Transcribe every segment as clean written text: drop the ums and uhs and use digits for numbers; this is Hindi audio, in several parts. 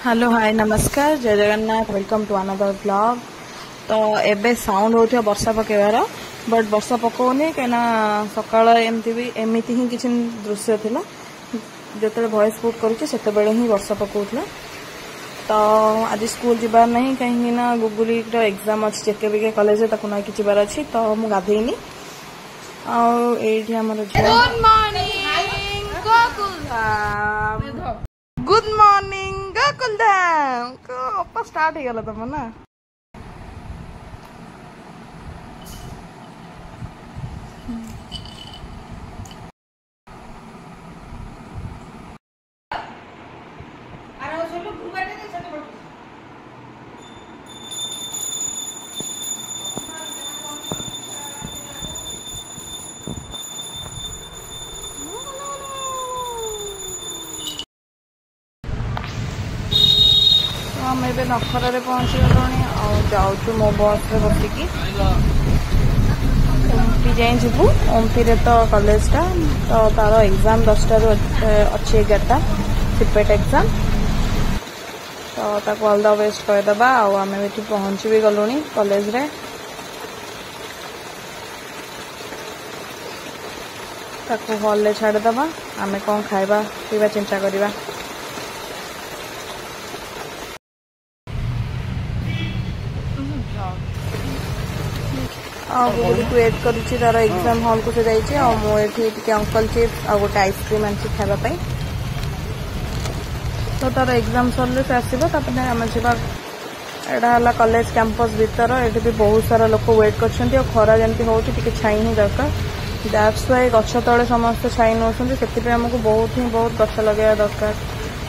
हेलो हाय नमस्कार जय Jagannath welcome to another blog. तो एबे साउंड होता वर्षा पकेबार बट वर्षा पकाउनी कहीं सकाल एमती ही किसी दृश्य थिला जो वॉइस शूट करुचे ही वर्षा पकाउला। तो आज स्कूल जीवार नहीं कहीं गुगुली एग्जाम अच्छी जेके बीके कॉलेज ताकू ना कि जीवार अच्छी तो मुझे गाधेनी गुड मॉर्निंग गोकुलधाम अप्पा स्टार्ट हो गला तुम ना हम ए नखर पहुँची गलु जाऊँ मो बस बसिकी ओमपी जाए जीवु ओमपी तो कॉलेजटा तो तार एग्जाम 10टा अच्छी 11टा सिपेट एग्जाम तो ताको ऑल द बेस्ट कहीदेबा आम ये पहुँची भी गलु कॉलेज रे ताको हॉल ले छाड़देबा आमे कौन खाइबा पीवा चिंता करिबा। गुगुली को वेट करुच्ची तार एग्जाम हॉल को से जाइए मुझे अंकल चिप्स आ गोटे आइसक्रीम आनी खावाई तो तार एग्जाम सरले से आसो आम जावा कॉलेज कैंपस भीतर ये भी बहुत सारा लोक वेट कर खरा जमी हो छाई ही दरकार दैट्स वाई गछ तले समस्त छाई नौ से आमको बहुत गछ लगे दरकार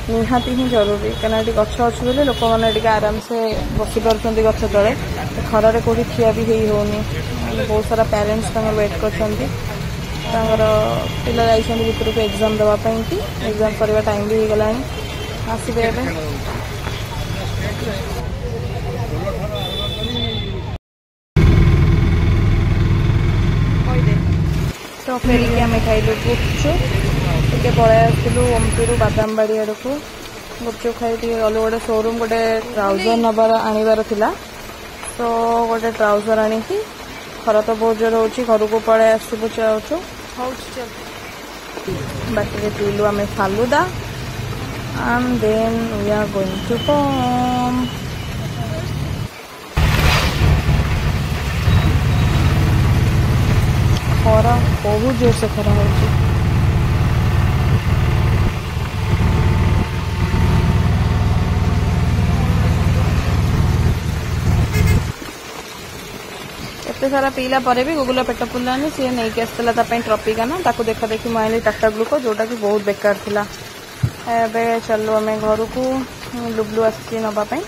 निहाती ही जरूरी कहीं गछ अच्छी बोले लोक मैंने आराम से बसी पार्टी गछ तले खरारे कौटी ठिया भी होनी बहुत सारा पेरेंट्स वेट कर पिला भर को एग्जाम देवाई कि एग्जाम करवा टाइम भी हो गला आसबे तो फेरिक आम खाइलु गुपचुप टे पलि आसलु ओमपी रु बादामबाड़ी आड़ को गुपचुप खाई गलु गोटे शोरूम गोटे ट्राउजर नबार आनिबार थिला तो गोटे ट्राउजर आनी खरा तो बहुत जोर हो घर को पलि आसबु चाहूँ बाकी पीलु आम falooda and then we are going to home. खरा बहुत जोर से खरा हो एते सारा पीला पर भी गुगुला पेट पुलानी सी नहीं आसला ट्रॉपिकाना ताको देखा देखी मुझे टाटा ग्लूको जोटा कि बहुत बेकार थिला। एबे चलो आम घर को लुबलु आसी नापी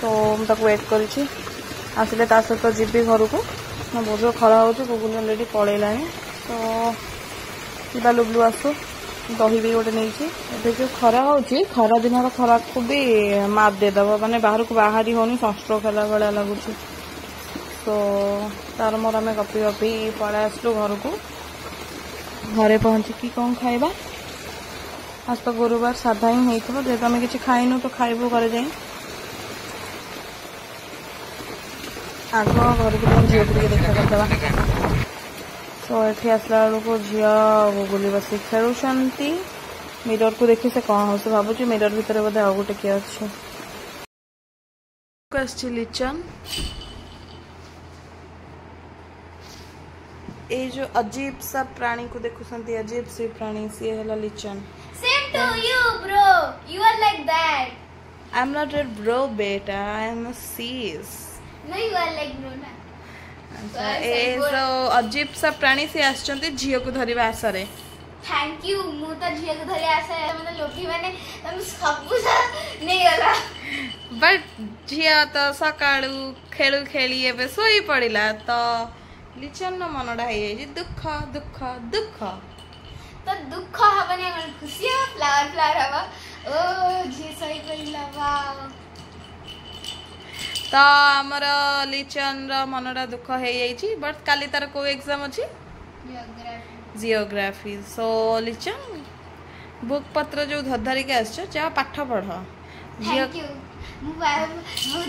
तो मुझे वेट करी आसिले ता सहित जीवी घर को बहुत जो खरा हो गुगुल अलरेडी पलैला तो जा लुबलु आसु दही भी गोटे नहीं जो खरा हो खरा दिन खरा को भी मात देदेव माने बाहर को बाहरी होनी सनस्ट्रोक है भाया लगुच तो तार मोर आम गपी गपी पलि आसलु घर को घरे पहुँचिकी कौन खाइबा आज तो गुरुवार साधा ही हो जेहेतु आम कि खाइनु तो खाइबू घर जाए आग घर को झील को देखा करदेवा तो ये आसला बेलू झी गुगुली बस खेलुंट मिरर को देखी से कौन हो भावुँ मिरर भितर बोधे आ गोटे किए अच्छे लिचन ये जो अजीब सा प्राणी को देखुंट अजीब सी प्राणी सी है lichen. Same to you, bro. You are like that. I'm not a bro, beta. I'm a sis. No, you are like bro na. तो अजीब सा प्राणी से आसचंती झील को धरिबा आसरे। Thank you. मु तो झील को धरि आसे मतलब लोकी माने तुम सब नहीं गला। बट झील तो सकाळू खेलू खेली एबे सोई पड़िला तो लिचन न मनडा है दुख दुख दुख तो दुख हबने खुशी फ्लावर फ्लावर हवा ओ झी सही पड़िला वाओ तो आमर लिचन मनटा दुख हो जाइए बट काली तार को एग्जाम अच्छी जियोग्राफी सो लिचन बुक पत्र जो धरिक आस जा पाठ पढ़ थैंक यू मु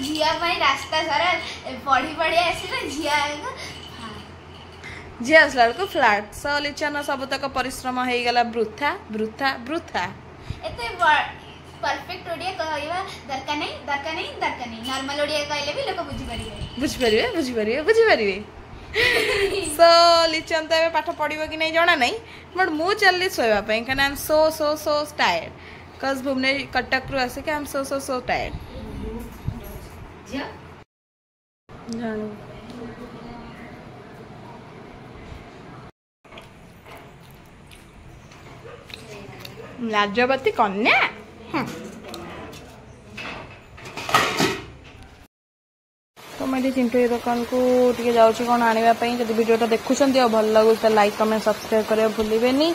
झिया ପାଇଁ ରାସ୍ତା ସାରା ପଢି ପଢି ଆସିଲା झिया झिया आसला बेलू फ्लाट सो लिचन सबतक परिश्रम हो गला वृथा वृथा वृथा एते परफेक्ट ओडिया कहवा दरकार नहीं नॉर्मल ओडिया कहले भी लोग बुझी परिबे सो लिचन तो पाठ पढ़ो कि नहीं जना नहीं बट मु चलली सोया कहीं I am so so so tired because Bhubaneswar Cuttack रु आसिक आई am so so so tired लाजवती कन्या तो मैं चिंटू ये दुकान को टे जाऊँगी कौन आने जब वीडियोटा देखुं और भल लगुच तो लाइक कमेंट सब्सक्राइब करें भूलें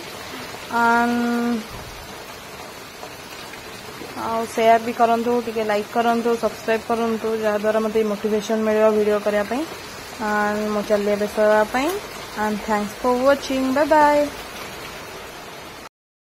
शेयर भी करूँ टे लाइक करूँ सब्सक्राइब करूँ जहाद्वारा मत मोटिवेशन मिले वीडियो करने मुझे चलिए बेसवाई and thanks for watching bye bye.